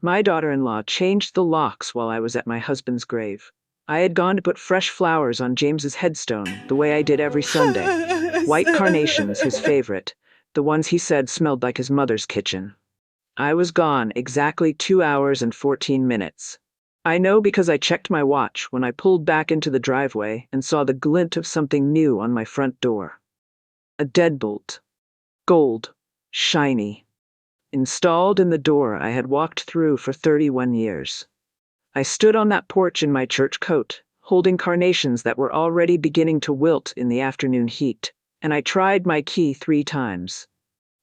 My daughter-in-law changed the locks while I was at my husband's grave. I had gone to put fresh flowers on James's headstone, the way I did every Sunday. White carnations, his favorite, the ones he said smelled like his mother's kitchen. I was gone exactly 2 hours and 14 minutes. I know because I checked my watch when I pulled back into the driveway and saw the glint of something new on my front door. A deadbolt. Gold. Shiny. Installed in the door I had walked through for 31 years. I stood on that porch in my church coat, holding carnations that were already beginning to wilt in the afternoon heat, and I tried my key 3 times.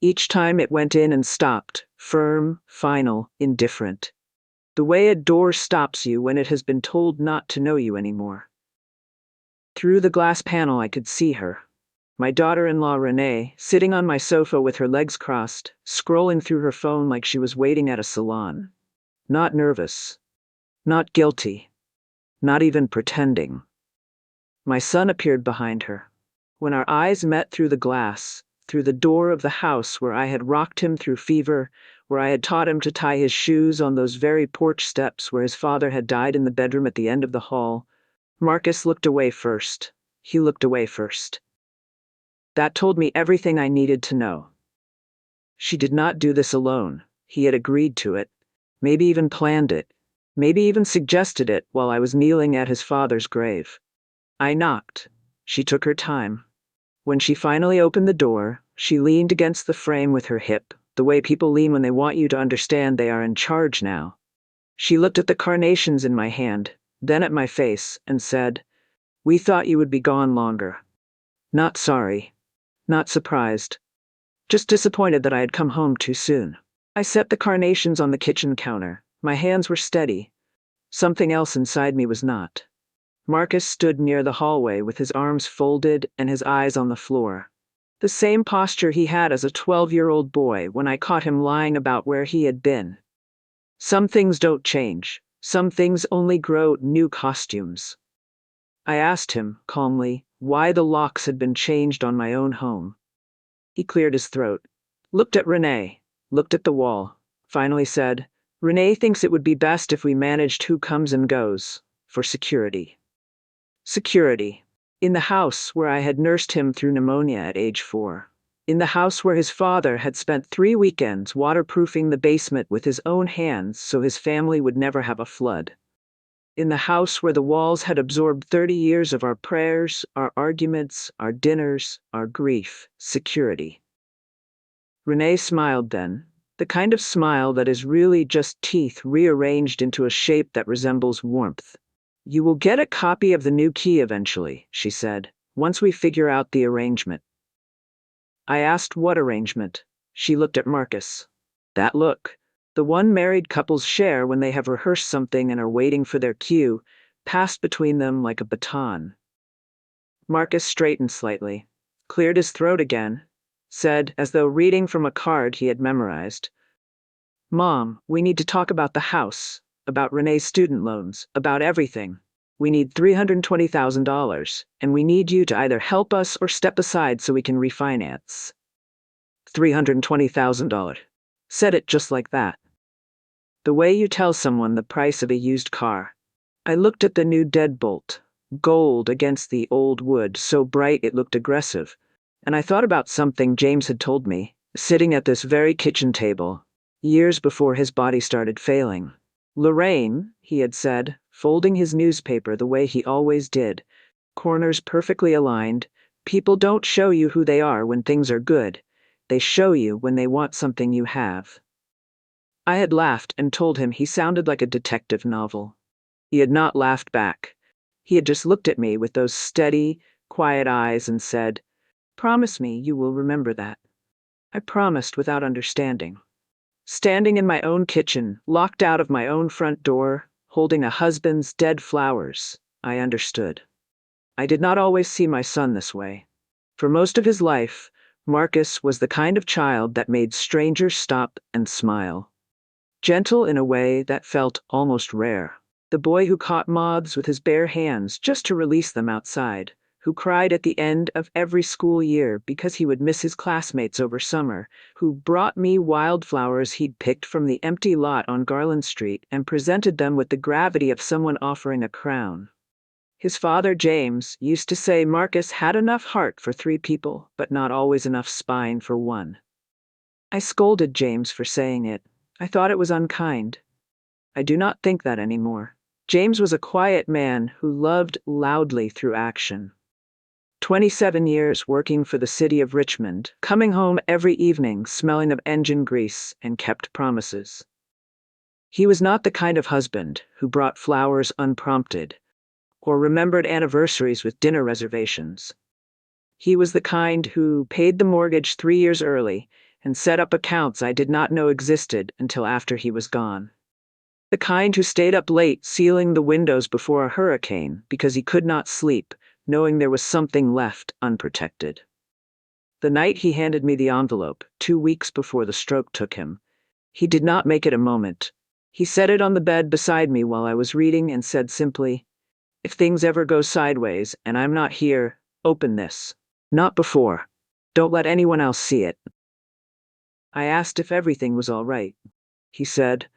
Each time it went in and stopped, firm, final, indifferent. The way a door stops you when it has been told not to know you anymore. Through the glass panel I could see her. My daughter-in-law Renee, sitting on my sofa with her legs crossed, scrolling through her phone like she was waiting at a salon. Not nervous. Not guilty. Not even pretending. My son appeared behind her. When our eyes met through the glass, through the door of the house where I had rocked him through fever, where I had taught him to tie his shoes on those very porch steps where his father had died in the bedroom at the end of the hall, Marcus looked away first. He looked away first. That told me everything I needed to know. She did not do this alone. He had agreed to it, maybe even planned it, maybe even suggested it while I was kneeling at his father's grave. I knocked. She took her time. When she finally opened the door, she leaned against the frame with her hip, the way people lean when they want you to understand they are in charge now. She looked at the carnations in my hand, then at my face, and said, "We thought you would be gone longer." Not sorry. Not surprised. Just disappointed that I had come home too soon. I set the carnations on the kitchen counter. My hands were steady. Something else inside me was not. Marcus stood near the hallway with his arms folded and his eyes on the floor. The same posture he had as a 12-year-old boy when I caught him lying about where he had been. Some things don't change. Some things only grow new costumes. I asked him, calmly, why the locks had been changed on my own home. He cleared his throat, looked at Renee, looked at the wall, finally said, "Renee thinks it would be best if we managed who comes and goes, for security." Security. In the house where I had nursed him through pneumonia at age 4. In the house where his father had spent 3 weekends waterproofing the basement with his own hands so his family would never have a flood. In the house where the walls had absorbed 30 years of our prayers, our arguments, our dinners, our grief. Security. Renee smiled then, the kind of smile that is really just teeth rearranged into a shape that resembles warmth. "You will get a copy of the new key eventually," she said, "once we figure out the arrangement." I asked what arrangement. She looked at Marcus. That look. The one married couples share when they have rehearsed something and are waiting for their cue, passed between them like a baton. Marcus straightened slightly, cleared his throat again, said, as though reading from a card he had memorized, "Mom, we need to talk about the house, about Renee's student loans, about everything. We need $320,000, and we need you to either help us or step aside so we can refinance." $320,000. Said it just like that. The way you tell someone the price of a used car. I looked at the new deadbolt, gold against the old wood, so bright it looked aggressive, and I thought about something James had told me, sitting at this very kitchen table, years before his body started failing. "Lorraine," he had said, folding his newspaper the way he always did, corners perfectly aligned, "people don't show you who they are when things are good. They show you when they want something you have." I had laughed and told him he sounded like a detective novel. He had not laughed back. He had just looked at me with those steady, quiet eyes and said, "Promise me you will remember that." I promised without understanding. Standing in my own kitchen, locked out of my own front door, holding a husband's dead flowers, I understood. I did not always see my son this way. For most of his life, Marcus was the kind of child that made strangers stop and smile. Gentle in a way that felt almost rare. The boy who caught moths with his bare hands just to release them outside, who cried at the end of every school year because he would miss his classmates over summer, who brought me wildflowers he'd picked from the empty lot on Garland Street and presented them with the gravity of someone offering a crown. His father, James, used to say Marcus had enough heart for 3 people, but not always enough spine for one. I scolded James for saying it. I thought it was unkind. I do not think that anymore. James was a quiet man who loved loudly through action. 27 years working for the city of Richmond, coming home every evening smelling of engine grease and kept promises. He was not the kind of husband who brought flowers unprompted or remembered anniversaries with dinner reservations. He was the kind who paid the mortgage 3 years early and set up accounts I did not know existed until after he was gone. The kind who stayed up late sealing the windows before a hurricane because he could not sleep, knowing there was something left unprotected. The night he handed me the envelope, 2 weeks before the stroke took him, he did not make it a moment. He set it on the bed beside me while I was reading and said simply, "If things ever go sideways and I'm not here, open this. Not before. Don't let anyone else see it." I asked if everything was all right. He said,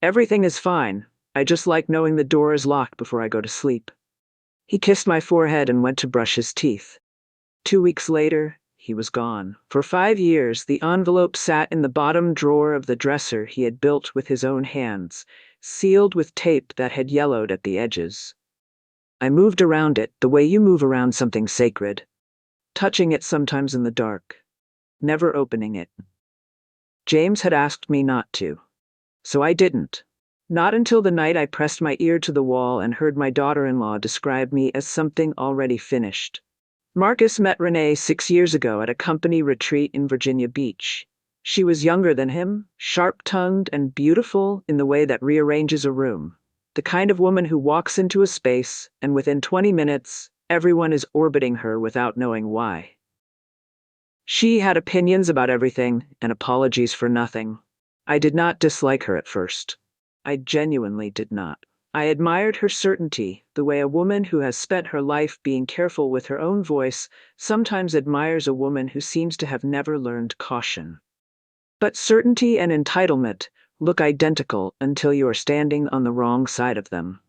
"Everything is fine. I just like knowing the door is locked before I go to sleep." He kissed my forehead and went to brush his teeth. 2 weeks later, he was gone. For 5 years, the envelope sat in the bottom drawer of the dresser he had built with his own hands, sealed with tape that had yellowed at the edges. I moved around it the way you move around something sacred, touching it sometimes in the dark, never opening it. James had asked me not to, so I didn't. Not until the night I pressed my ear to the wall and heard my daughter-in-law describe me as something already finished. Marcus met Renee 6 years ago at a company retreat in Virginia Beach. She was younger than him, sharp-tongued and beautiful in the way that rearranges a room. The kind of woman who walks into a space and within 20 minutes, everyone is orbiting her without knowing why. She had opinions about everything and apologies for nothing. I did not dislike her at first. I genuinely did not. I admired her certainty, the way a woman who has spent her life being careful with her own voice sometimes admires a woman who seems to have never learned caution. But certainty and entitlement look identical until you are standing on the wrong side of them.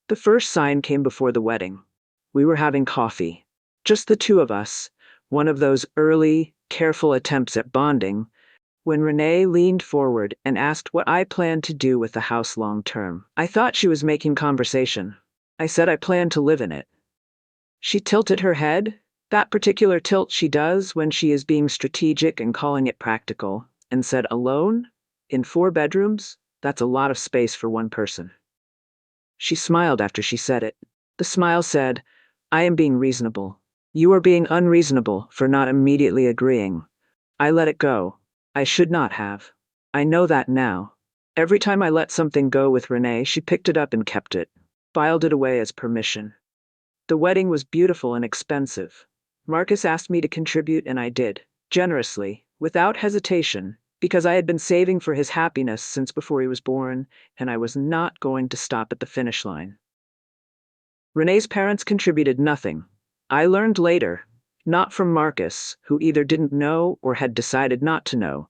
The first sign came before the wedding. We were having coffee. Just the 2 of us, one of those early, careful attempts at bonding, when Renee leaned forward and asked what I planned to do with the house long term. I thought she was making conversation. I said I planned to live in it. She tilted her head, that particular tilt she does when she is being strategic and calling it practical, and said, "Alone? In 4 bedrooms? That's a lot of space for one person." She smiled after she said it. The smile said, "I am being reasonable. You are being unreasonable for not immediately agreeing." I let it go. I should not have. I know that now. Every time I let something go with Renee, she picked it up and kept it, filed it away as permission. The wedding was beautiful and expensive. Marcus asked me to contribute and I did, generously, without hesitation, because I had been saving for his happiness since before he was born, and I was not going to stop at the finish line. Renee's parents contributed nothing. I learned later, not from Marcus, who either didn't know or had decided not to know,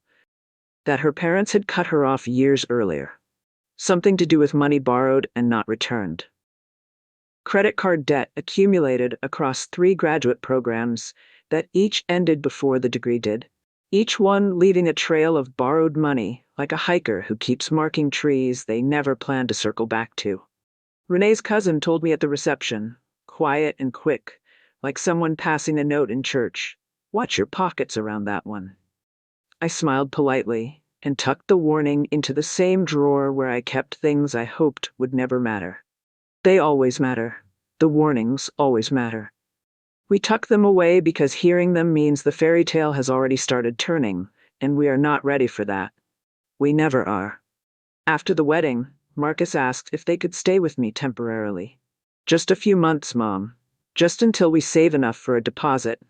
that her parents had cut her off years earlier. Something to do with money borrowed and not returned. Credit card debt accumulated across 3 graduate programs that each ended before the degree did, each one leaving a trail of borrowed money, like a hiker who keeps marking trees they never plan to circle back to. Renee's cousin told me at the reception, quiet and quick, like someone passing a note in church, "Watch your pockets around that one." I smiled politely and tucked the warning into the same drawer where I kept things I hoped would never matter. They always matter. The warnings always matter. We tuck them away because hearing them means the fairy tale has already started turning, and we are not ready for that. We never are. After the wedding, Marcus asked if they could stay with me temporarily. "Just a few months, Mom. Just until we save enough for a deposit."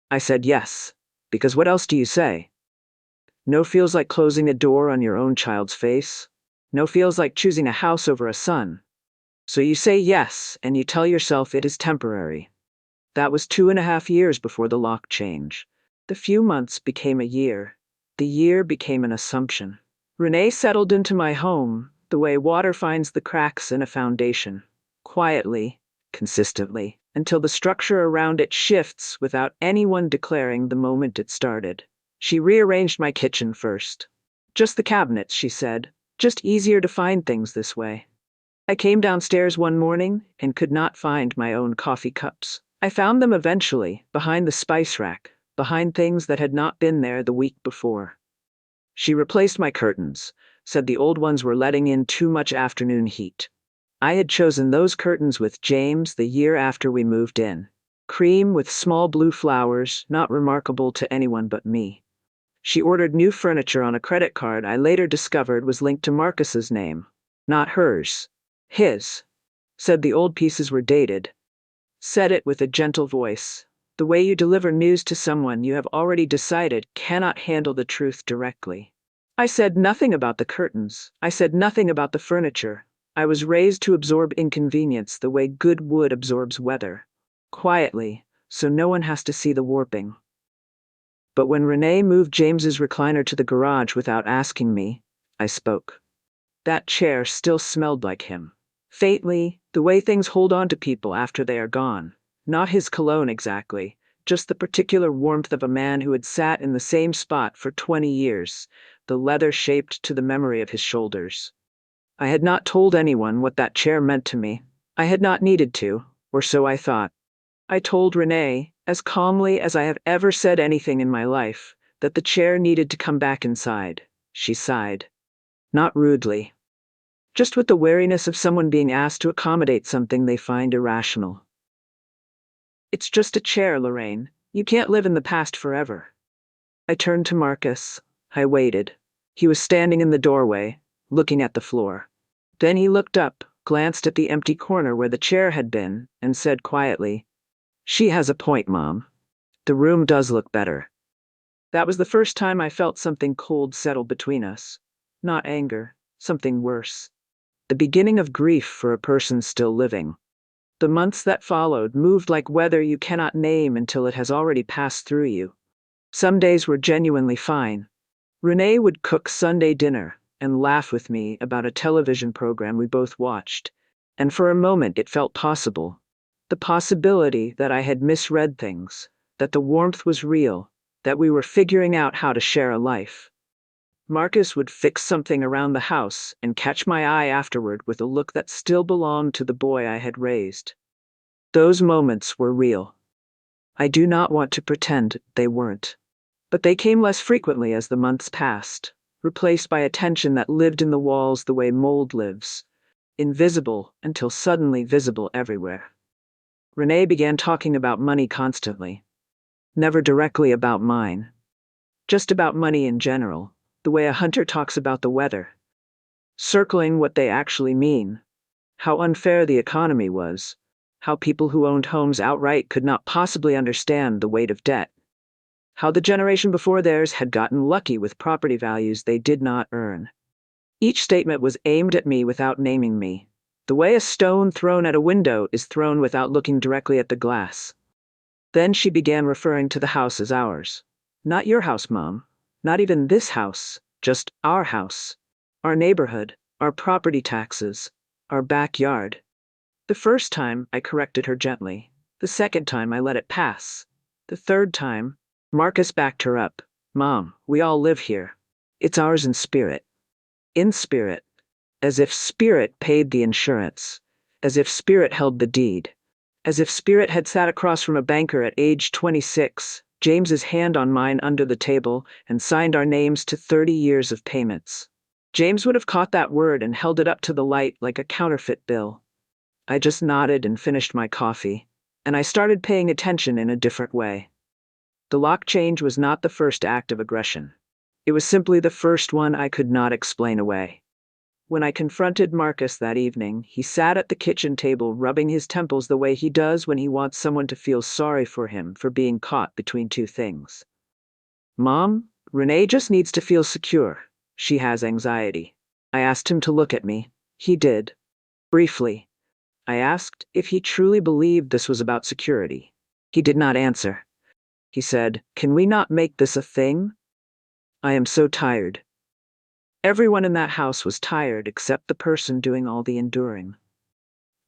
I said yes, because what else do you say? No feels like closing a door on your own child's face. No feels like choosing a house over a son. So you say yes, and you tell yourself it is temporary. That was 2.5 years before the lock change. The few months became a year. The year became an assumption. Renee settled into my home the way water finds the cracks in a foundation, quietly, consistently, until the structure around it shifts without anyone declaring the moment it started. She rearranged my kitchen first. Just the cabinets, she said. Just easier to find things this way. I came downstairs one morning and could not find my own coffee cups. I found them eventually, behind the spice rack, behind things that had not been there the week before. She replaced my curtains, said the old ones were letting in too much afternoon heat. I had chosen those curtains with James the year after we moved in. Cream with small blue flowers, not remarkable to anyone but me. She ordered new furniture on a credit card I later discovered was linked to Marcus's name. Not hers. His. Said the old pieces were dated. Said it with a gentle voice. The way you deliver news to someone you have already decided cannot handle the truth directly. I said nothing about the curtains. I said nothing about the furniture. I was raised to absorb inconvenience the way good wood absorbs weather. Quietly, so no one has to see the warping. But when Renee moved James's recliner to the garage without asking me, I spoke. That chair still smelled like him. Faintly, the way things hold on to people after they are gone. Not his cologne exactly, just the particular warmth of a man who had sat in the same spot for 20 years, the leather shaped to the memory of his shoulders. I had not told anyone what that chair meant to me. I had not needed to, or so I thought. I told Renee, as calmly as I have ever said anything in my life, that the chair needed to come back inside. She sighed. Not rudely. Just with the wariness of someone being asked to accommodate something they find irrational. It's just a chair, Lorraine. You can't live in the past forever. I turned to Marcus. I waited. He was standing in the doorway, looking at the floor. Then he looked up, glanced at the empty corner where the chair had been, and said quietly, "She has a point, Mom. The room does look better." That was the first time I felt something cold settle between us. Not anger, something worse. The beginning of grief for a person still living. The months that followed moved like weather you cannot name until it has already passed through you. Some days were genuinely fine. Renee would cook Sunday dinner and laugh with me about a television program we both watched, and for a moment it felt possible. The possibility that I had misread things, that the warmth was real, that we were figuring out how to share a life. Marcus would fix something around the house and catch my eye afterward with a look that still belonged to the boy I had raised. Those moments were real. I do not want to pretend they weren't. But they came less frequently as the months passed, replaced by a tension that lived in the walls the way mold lives, invisible until suddenly visible everywhere. Renee began talking about money constantly. Never directly about mine. Just about money in general. The way a hunter talks about the weather, circling what they actually mean, how unfair the economy was, how people who owned homes outright could not possibly understand the weight of debt, how the generation before theirs had gotten lucky with property values they did not earn. Each statement was aimed at me without naming me, the way a stone thrown at a window is thrown without looking directly at the glass. Then she began referring to the house as ours. Not your house, Mom. Not even this house, just our house, our neighborhood, our property taxes, our backyard. The first time, I corrected her gently. The second time, I let it pass. The third time, Marcus backed her up. "Mom, we all live here. It's ours in spirit." In spirit. As if spirit paid the insurance. As if spirit held the deed. As if spirit had sat across from a banker at age 26, James's hand on mine under the table, and signed our names to 30 years of payments. James would have caught that word and held it up to the light like a counterfeit bill. I just nodded and finished my coffee, and I started paying attention in a different way. The lock change was not the first act of aggression. It was simply the first one I could not explain away. When I confronted Marcus that evening, he sat at the kitchen table rubbing his temples the way he does when he wants someone to feel sorry for him for being caught between two things. "Mom, Renee just needs to feel secure. She has anxiety." I asked him to look at me. He did. Briefly. I asked if he truly believed this was about security. He did not answer. He said, "Can we not make this a thing? I am so tired." Everyone in that house was tired except the person doing all the enduring.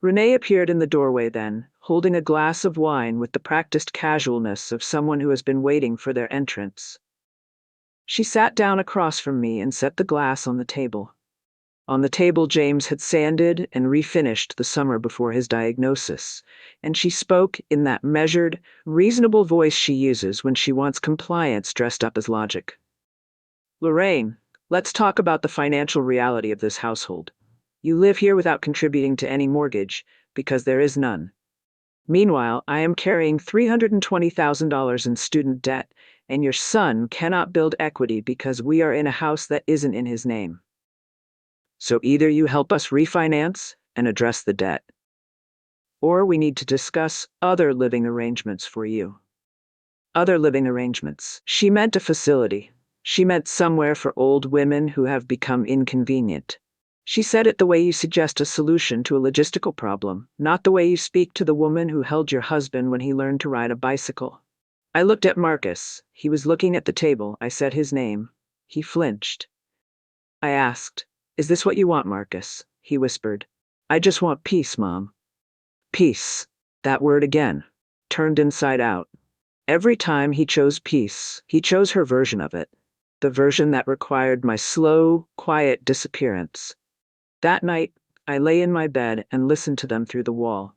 Renee appeared in the doorway then, holding a glass of wine with the practiced casualness of someone who has been waiting for their entrance. She sat down across from me and set the glass on the table. On the table, James had sanded and refinished the summer before his diagnosis, and she spoke in that measured, reasonable voice she uses when she wants compliance dressed up as logic. "Lorraine, let's talk about the financial reality of this household. You live here without contributing to any mortgage, because there is none. Meanwhile, I am carrying $320,000 in student debt, and your son cannot build equity because we are in a house that isn't in his name. So either you help us refinance and address the debt, or we need to discuss other living arrangements for you." Other living arrangements. She meant a facility. She meant somewhere for old women who have become inconvenient. She said it the way you suggest a solution to a logistical problem, not the way you speak to the woman who held your husband when he learned to ride a bicycle. I looked at Marcus. He was looking at the table. I said his name. He flinched. I asked, "Is this what you want, Marcus?" He whispered, "I just want peace, Mom." Peace. That word again. Turned inside out. Every time he chose peace, he chose her version of it. The version that required my slow, quiet disappearance. That night, I lay in my bed and listened to them through the wall.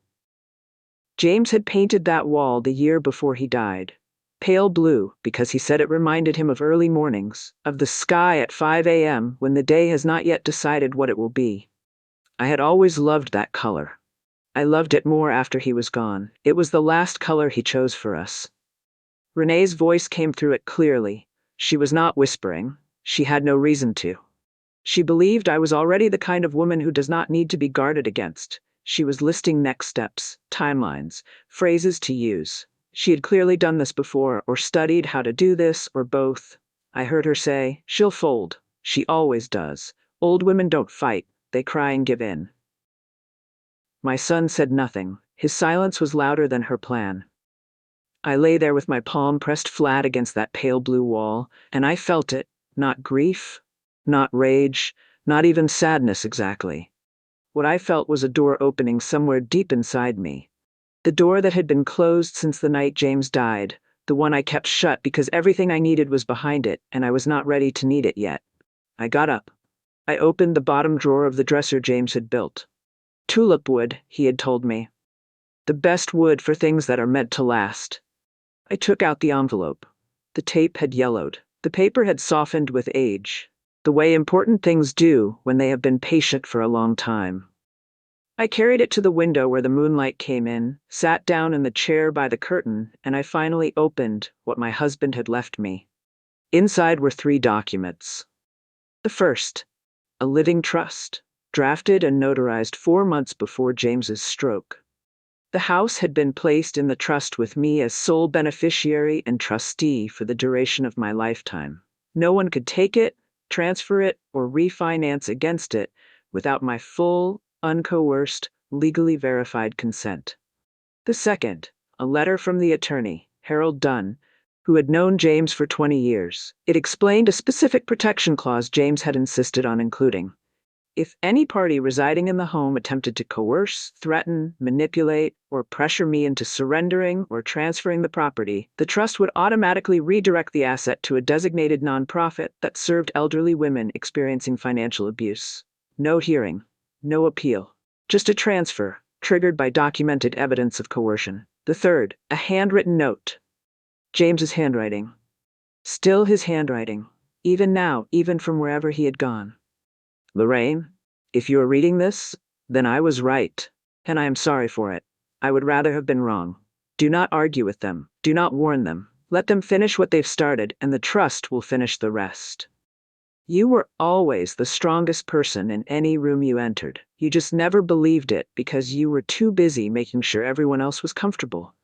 James had painted that wall the year before he died. Pale blue, because he said it reminded him of early mornings, of the sky at 5 a.m. when the day has not yet decided what it will be. I had always loved that color. I loved it more after he was gone. It was the last color he chose for us. Renee's voice came through it clearly. She was not whispering. She had no reason to. She believed I was already the kind of woman who does not need to be guarded against. She was listing next steps, timelines, phrases to use. She had clearly done this before, or studied how to do this, or both. I heard her say, "She'll fold. She always does. Old women don't fight. They cry and give in." My son said nothing. His silence was louder than her plan. I lay there with my palm pressed flat against that pale blue wall, and I felt it, not grief, not rage, not even sadness exactly. What I felt was a door opening somewhere deep inside me. The door that had been closed since the night James died, the one I kept shut because everything I needed was behind it, and I was not ready to need it yet. I got up. I opened the bottom drawer of the dresser James had built. Tulip wood, he had told me. The best wood for things that are meant to last. I took out the envelope. The tape had yellowed. The paper had softened with age, the way important things do when they have been patient for a long time. I carried it to the window where the moonlight came in, sat down in the chair by the curtain, and I finally opened what my husband had left me. Inside were 3 documents. The first, a living trust, drafted and notarized 4 months before James's stroke. The house had been placed in the trust with me as sole beneficiary and trustee for the duration of my lifetime. No one could take it, transfer it, or refinance against it without my full, uncoerced, legally verified consent. The second, a letter from the attorney, Harold Dunn, who had known James for 20 years. It explained a specific protection clause James had insisted on including. If any party residing in the home attempted to coerce, threaten, manipulate, or pressure me into surrendering or transferring the property, the trust would automatically redirect the asset to a designated nonprofit that served elderly women experiencing financial abuse. No hearing, no appeal, just a transfer, triggered by documented evidence of coercion. The third, a handwritten note. James's handwriting. Still his handwriting, even now, even from wherever he had gone. "Lorraine, if you are reading this, then I was right, and I am sorry for it. I would rather have been wrong. Do not argue with them. Do not warn them. Let them finish what they've started, and the trust will finish the rest. You were always the strongest person in any room you entered. You just never believed it because you were too busy making sure everyone else was comfortable.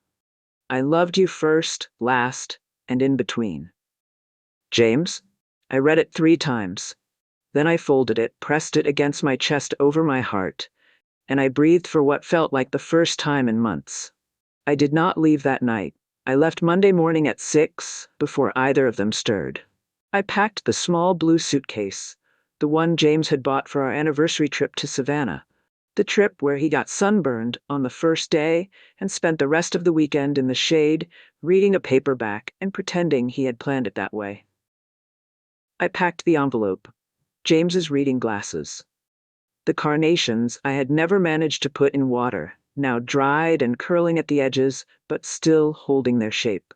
I loved you first, last, and in between." James? I read it 3 times. Then I folded it, pressed it against my chest over my heart, and I breathed for what felt like the first time in months. I did not leave that night. I left Monday morning at 6, before either of them stirred. I packed the small blue suitcase, the one James had bought for our anniversary trip to Savannah, the trip where he got sunburned on the first day and spent the rest of the weekend in the shade, reading a paperback and pretending he had planned it that way. I packed the envelope, James's reading glasses, the carnations I had never managed to put in water, now dried and curling at the edges, but still holding their shape.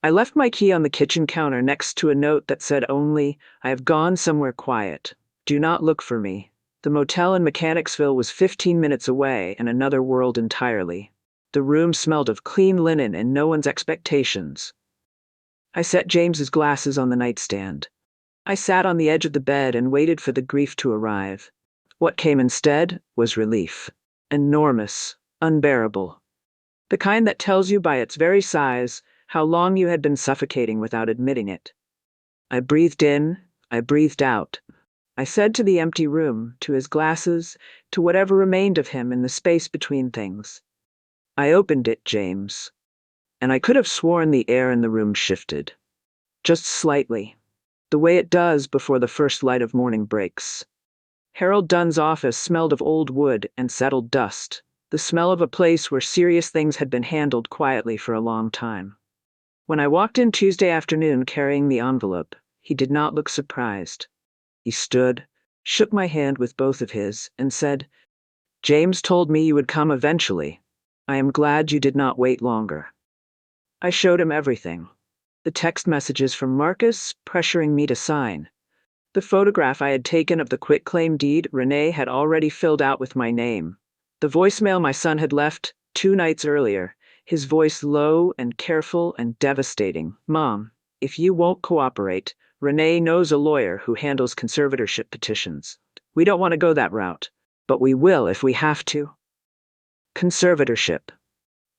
I left my key on the kitchen counter next to a note that said only, "I have gone somewhere quiet. Do not look for me." The motel in Mechanicsville was 15 minutes away and another world entirely. The room smelled of clean linen and no one's expectations. I set James's glasses on the nightstand. I sat on the edge of the bed and waited for the grief to arrive. What came instead was relief. Enormous, unbearable. The kind that tells you by its very size how long you had been suffocating without admitting it. I breathed in, I breathed out. I said to the empty room, to his glasses, to whatever remained of him in the space between things, "I opened it, James." And I could have sworn the air in the room shifted. Just slightly. The way it does before the first light of morning breaks. Harold Dunn's office smelled of old wood and settled dust, the smell of a place where serious things had been handled quietly for a long time. When I walked in Tuesday afternoon carrying the envelope, he did not look surprised. He stood, shook my hand with both of his, and said, "James told me you would come eventually. I am glad you did not wait longer." I showed him everything. The text messages from Marcus pressuring me to sign. The photograph I had taken of the quitclaim deed Renee had already filled out with my name. The voicemail my son had left 2 nights earlier, his voice low and careful and devastating. "Mom, if you won't cooperate, Renee knows a lawyer who handles conservatorship petitions. We don't want to go that route, but we will if we have to." Conservatorship.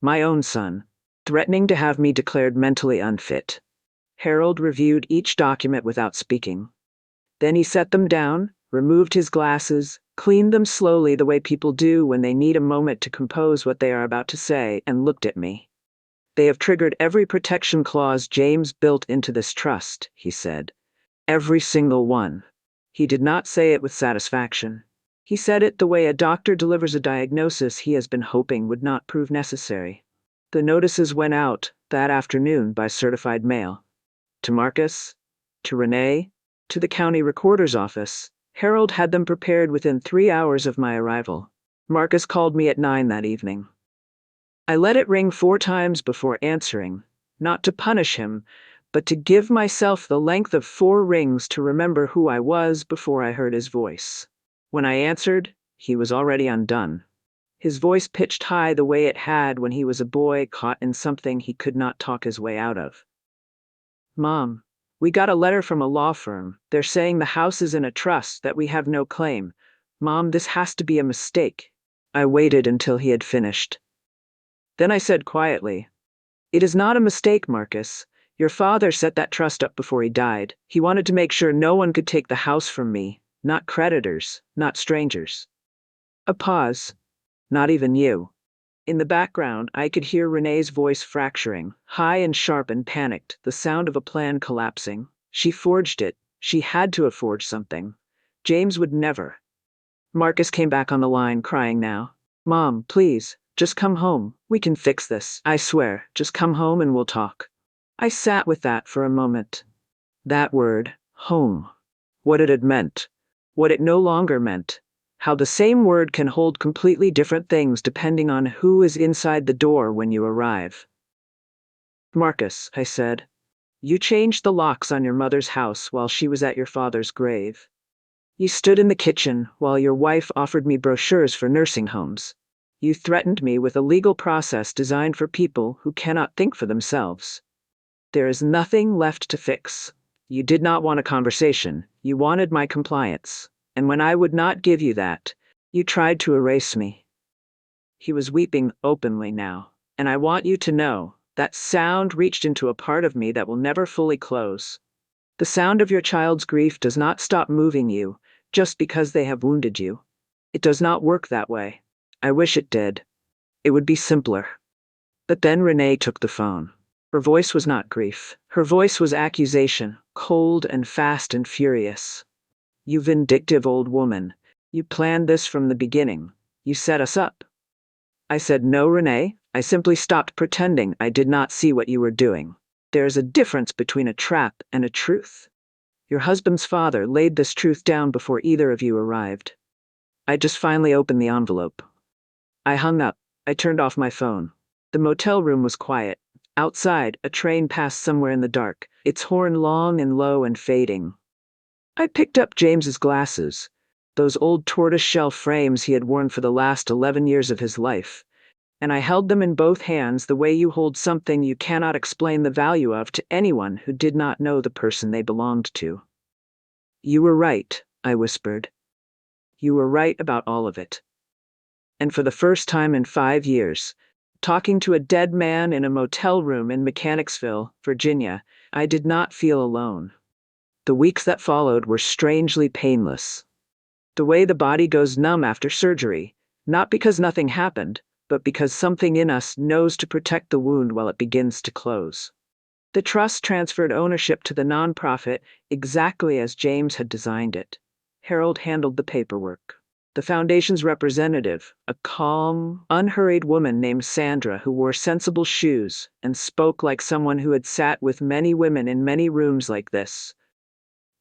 My own son, threatening to have me declared mentally unfit. Harold reviewed each document without speaking. Then he set them down, removed his glasses, cleaned them slowly the way people do when they need a moment to compose what they are about to say, and looked at me. "They have triggered every protection clause James built into this trust," he said. "Every single one." He did not say it with satisfaction. He said it the way a doctor delivers a diagnosis he has been hoping would not prove necessary. The notices went out that afternoon by certified mail. To Marcus, to Renee, to the county recorder's office. Harold had them prepared within 3 hours of my arrival. Marcus called me at 9 that evening. I let it ring 4 times before answering, not to punish him, but to give myself the length of 4 rings to remember who I was before I heard his voice. When I answered, he was already undone. His voice pitched high the way it had when he was a boy caught in something he could not talk his way out of. "Mom, we got a letter from a law firm. They're saying the house is in a trust, that we have no claim. Mom, this has to be a mistake." I waited until he had finished. Then I said quietly, "It is not a mistake, Marcus. Your father set that trust up before he died. He wanted to make sure no one could take the house from me, not creditors, not strangers." A pause. "Not even you." In the background, I could hear Renee's voice fracturing, high and sharp and panicked, the sound of a plan collapsing. She forged it. She had to have forged something. James would never. Marcus came back on the line, crying now. "Mom, please, just come home. We can fix this. I swear, just come home and we'll talk." I sat with that for a moment. That word, home. What it had meant. What it no longer meant. How the same word can hold completely different things depending on who is inside the door when you arrive. "Marcus," I said, "you changed the locks on your mother's house while she was at your father's grave. You stood in the kitchen while your wife offered me brochures for nursing homes. You threatened me with a legal process designed for people who cannot think for themselves. There is nothing left to fix. You did not want a conversation. You wanted my compliance. And when I would not give you that, you tried to erase me." He was weeping openly now, and I want you to know that sound reached into a part of me that will never fully close. The sound of your child's grief does not stop moving you just because they have wounded you. It does not work that way. I wish it did. It would be simpler. But then Renee took the phone. Her voice was not grief. Her voice was accusation, cold and fast and furious. You vindictive old woman. You planned this from the beginning. You set us up. I said, no, Renee. I simply stopped pretending I did not see what you were doing. There is a difference between a trap and a truth. Your husband's father laid this truth down before either of you arrived. I just finally opened the envelope. I hung up. I turned off my phone. The motel room was quiet. Outside, a train passed somewhere in the dark, its horn long and low and fading. I picked up James's glasses, those old tortoise-shell frames he had worn for the last 11 years of his life, and I held them in both hands the way you hold something you cannot explain the value of to anyone who did not know the person they belonged to. You were right, I whispered. You were right about all of it. And for the first time in 5 years, talking to a dead man in a motel room in Mechanicsville, Virginia, I did not feel alone. The weeks that followed were strangely painless. The way the body goes numb after surgery, not because nothing happened, but because something in us knows to protect the wound while it begins to close. The trust transferred ownership to the nonprofit exactly as James had designed it. Harold handled the paperwork. The foundation's representative, a calm, unhurried woman named Sandra who wore sensible shoes and spoke like someone who had sat with many women in many rooms like this,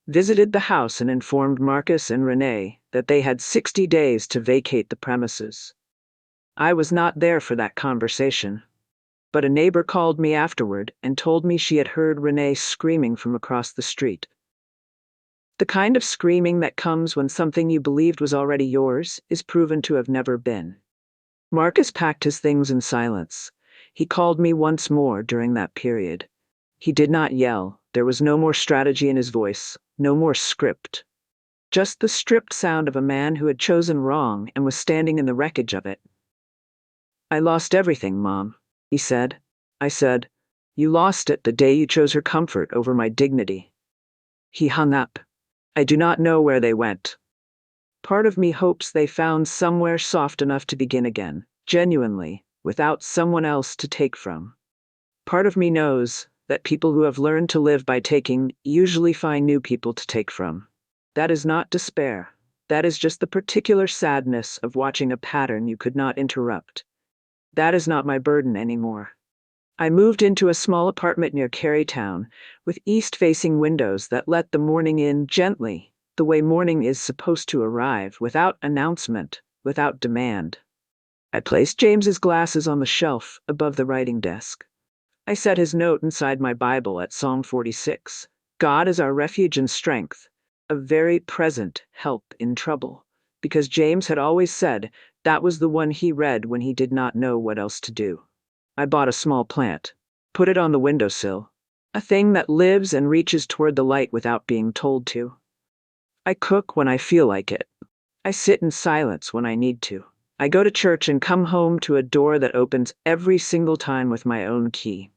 visited the house and informed Marcus and Renee that they had 60 days to vacate the premises. I was not there for that conversation, but a neighbor called me afterward and told me she had heard Renee screaming from across the street. The kind of screaming that comes when something you believed was already yours is proven to have never been. Marcus packed his things in silence. He called me once more during that period. He did not yell. There was no more strategy in his voice, no more script. Just the stripped sound of a man who had chosen wrong and was standing in the wreckage of it. I lost everything, Mom, he said. I said, you lost it the day you chose her comfort over my dignity. He hung up. I do not know where they went. Part of me hopes they found somewhere soft enough to begin again, genuinely, without someone else to take from. Part of me knows that people who have learned to live by taking usually find new people to take from. That is not despair. That is just the particular sadness of watching a pattern you could not interrupt. That is not my burden anymore. I moved into a small apartment near Carytown, with east-facing windows that let the morning in gently, the way morning is supposed to arrive, without announcement, without demand. I placed James's glasses on the shelf above the writing desk. I set his note inside my Bible at Psalm 46. God is our refuge and strength, a very present help in trouble, because James had always said that was the one he read when he did not know what else to do. I bought a small plant, put it on the windowsill, a thing that lives and reaches toward the light without being told to. I cook when I feel like it. I sit in silence when I need to. I go to church and come home to a door that opens every single time with my own key.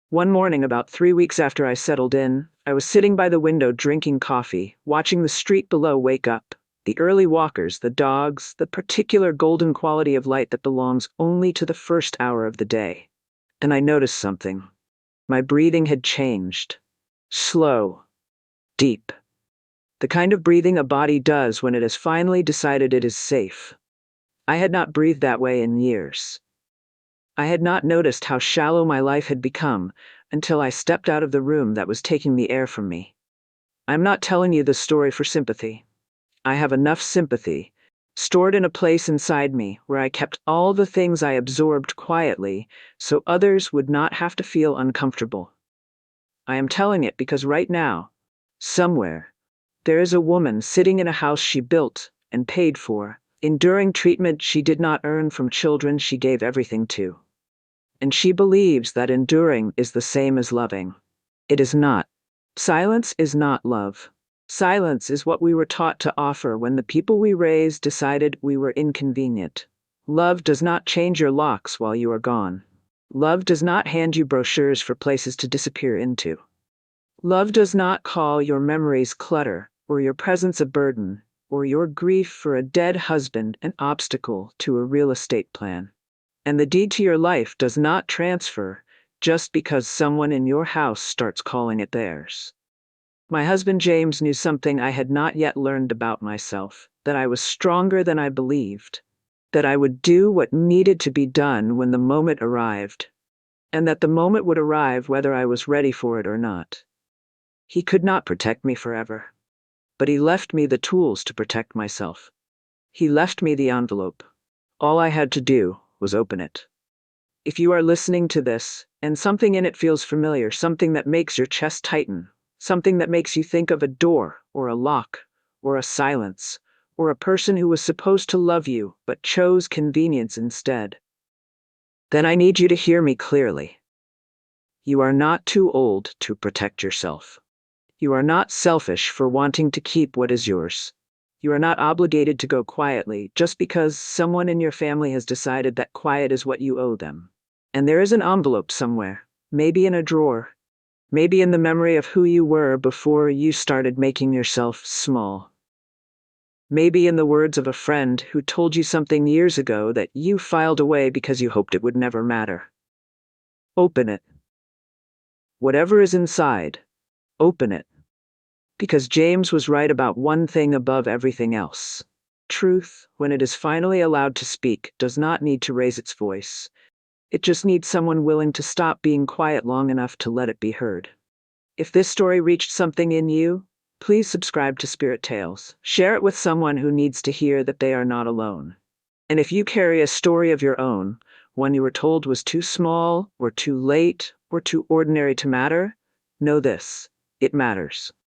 One morning, about 3 weeks after I settled in, I was sitting by the window drinking coffee, watching the street below wake up. The early walkers, the dogs, the particular golden quality of light that belongs only to the first hour of the day. And I noticed something. My breathing had changed. Slow. Deep. The kind of breathing a body does when it has finally decided it is safe. I had not breathed that way in years. I had not noticed how shallow my life had become until I stepped out of the room that was taking the air from me. I'm not telling you this story for sympathy. I have enough sympathy, stored in a place inside me where I kept all the things I absorbed quietly so others would not have to feel uncomfortable. I am telling it because right now, somewhere, there is a woman sitting in a house she built and paid for, enduring treatment she did not earn from children she gave everything to. And she believes that enduring is the same as loving. It is not. Silence is not love. Silence is what we were taught to offer when the people we raised decided we were inconvenient. Love does not change your locks while you are gone. Love does not hand you brochures for places to disappear into. Love does not call your memories clutter or your presence a burden. or your grief for a dead husband an obstacle to a real estate plan. And the deed to your life does not transfer just because someone in your house starts calling it theirs. My husband James knew something I had not yet learned about myself, that I was stronger than I believed, that I would do what needed to be done when the moment arrived, and that the moment would arrive whether I was ready for it or not. He could not protect me forever, but he left me the tools to protect myself. He left me the envelope. All I had to do was open it. If you are listening to this, and something in it feels familiar, something that makes your chest tighten, something that makes you think of a door, or a lock, or a silence, or a person who was supposed to love you but chose convenience instead, then I need you to hear me clearly. You are not too old to protect yourself. You are not selfish for wanting to keep what is yours. You are not obligated to go quietly just because someone in your family has decided that quiet is what you owe them. And there is an envelope somewhere, maybe in a drawer, maybe in the memory of who you were before you started making yourself small. Maybe in the words of a friend who told you something years ago that you filed away because you hoped it would never matter. Open it. Whatever is inside, open it. Because James was right about one thing above everything else. Truth, when it is finally allowed to speak, does not need to raise its voice. It just needs someone willing to stop being quiet long enough to let it be heard. If this story reached something in you, please subscribe to Spirit Tales. Share it with someone who needs to hear that they are not alone. And if you carry a story of your own, one you were told was too small, or too late, or too ordinary to matter, know this: it matters.